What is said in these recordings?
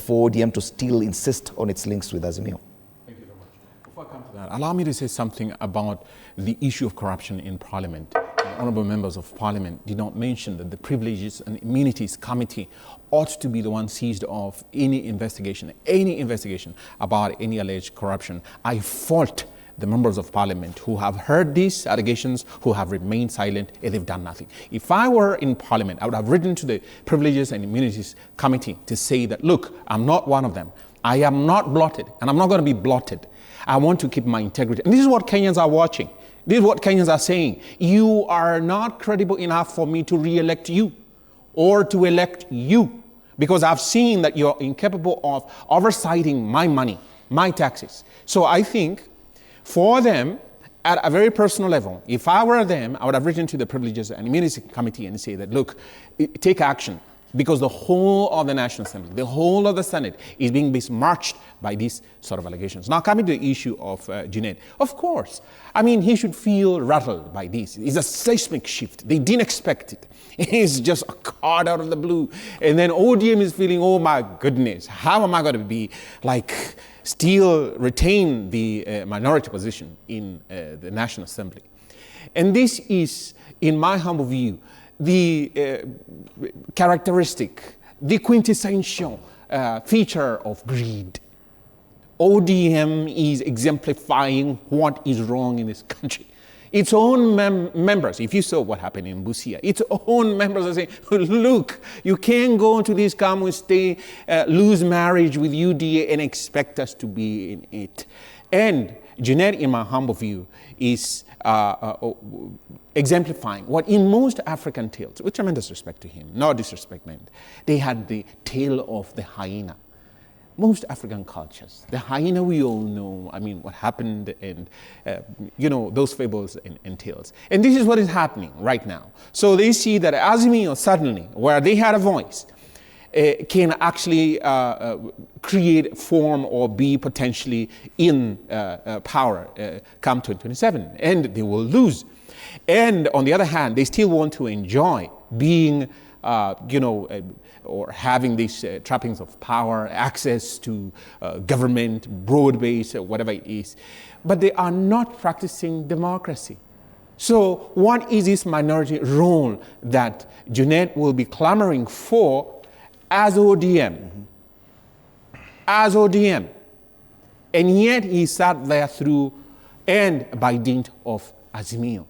for ODM to still insist on its links with Azimio? Thank you very much. Before I come to that, allow me to say something about the issue of corruption in Parliament. The honourable members of Parliament did not mention that the Privileges and Immunities Committee ought to be the one seized of any investigation about any alleged corruption. I fault the members of Parliament who have heard these allegations, who have remained silent, and they've done nothing. If I were in Parliament, I would have written to the Privileges and Immunities Committee to say that, look, I'm not one of them. I am not blotted, and I'm not going to be blotted. I want to keep my integrity. And this is what Kenyans are watching. This is what Kenyans are saying. You are not credible enough for me to re-elect you or to elect you, because I've seen that you're incapable of oversighting my money, my taxes. So I think for them, at a very personal level, if I were them, I would have written to the Privileges and Immunity Committee and say that, look, take action, because the whole of the National Assembly, the whole of the Senate is being besmirched by these sort of allegations. Now, coming to the issue of Junet, of course, I mean, he should feel rattled by this. It's a seismic shift. They didn't expect it. It's just a card out of the blue. And then ODM is feeling, oh my goodness, how am I going to be like still retain the minority position in the National Assembly? And this is, in my humble view, the characteristic, the quintessential feature of greed. ODM is exemplifying what is wrong in this country. Its own members, if you saw what happened in Busia, its own members are saying, look, you can't go to this Kamu stay, lose marriage with UDA and expect us to be in it. And Junet, in my humble view, is exemplifying what in most African tales, with tremendous respect to him, no disrespect meant, they had the tale of the hyena. Most African cultures, the hyena we all know, I mean, what happened and, you know, those fables and tales. And this is what is happening right now. So they see that Azimio suddenly, where they had a voice, can actually create, form, or be potentially in power come 2027, and they will lose. And on the other hand, they still want to enjoy being, you know, or having these trappings of power, access to government, broad-based, whatever it is. But they are not practicing democracy. So what is this minority role that Junet will be clamoring for as ODM? Mm-hmm. As ODM. And yet he sat there through and by dint of Azimio.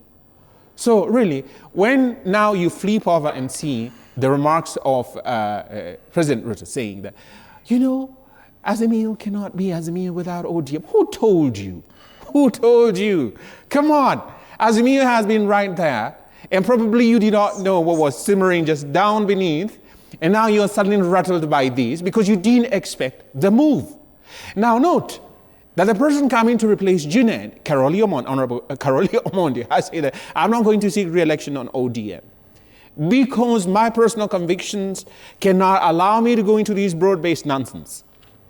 So really, when now you flip over and see the remarks of President Ruto saying that, you know, Azimio cannot be Azimio without ODM. Who told you? Who told you? Come on. Azimio has been right there, and probably you did not know what was simmering just down beneath, and now you're suddenly rattled by this because you didn't expect the move. Now note that the person coming to replace Junet, Honorable Karoli Omondi, has said that I'm not going to seek re-election on ODM because my personal convictions cannot allow me to go into these broad-based nonsense.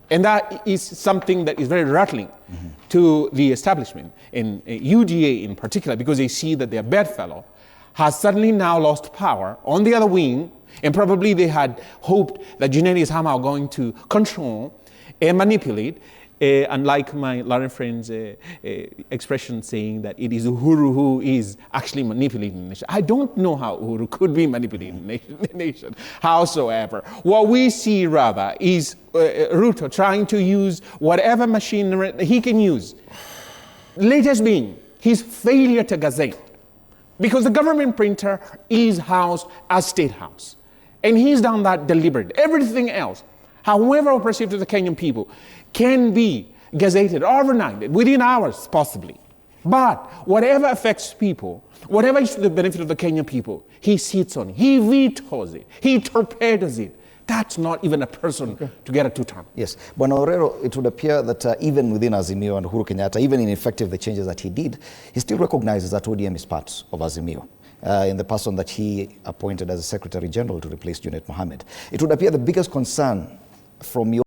And that is something that is very rattling to the establishment, in UDA in particular, because they see that their bedfellow has suddenly now lost power on the other wing, and probably they had hoped that Junet is somehow going to control and manipulate, unlike my learned friend's expression saying that it is Uhuru who is actually manipulating the nation. I don't know how Uhuru could be manipulating the nation. Howsoever, what we see rather is Ruto trying to use whatever machinery he can use. Latest being his failure to gazette, because the government printer is housed as State House. And he's done that deliberately. Everything else, however perceived to the Kenyan people, can be gazetted overnight, within hours possibly. But whatever affects people, whatever is to the benefit of the Kenyan people, he sits on it, he vetoes it, he torpedoes it. That's not even a person to get a two-term. Yes. Bwana Orero, it would appear that even within Azimio and Uhuru Kenyatta, even in effective the changes that he did, he still recognizes that ODM is part of Azimio. In the person that he appointed as a Secretary General to replace Junet Mohammed. It would appear the biggest concern from your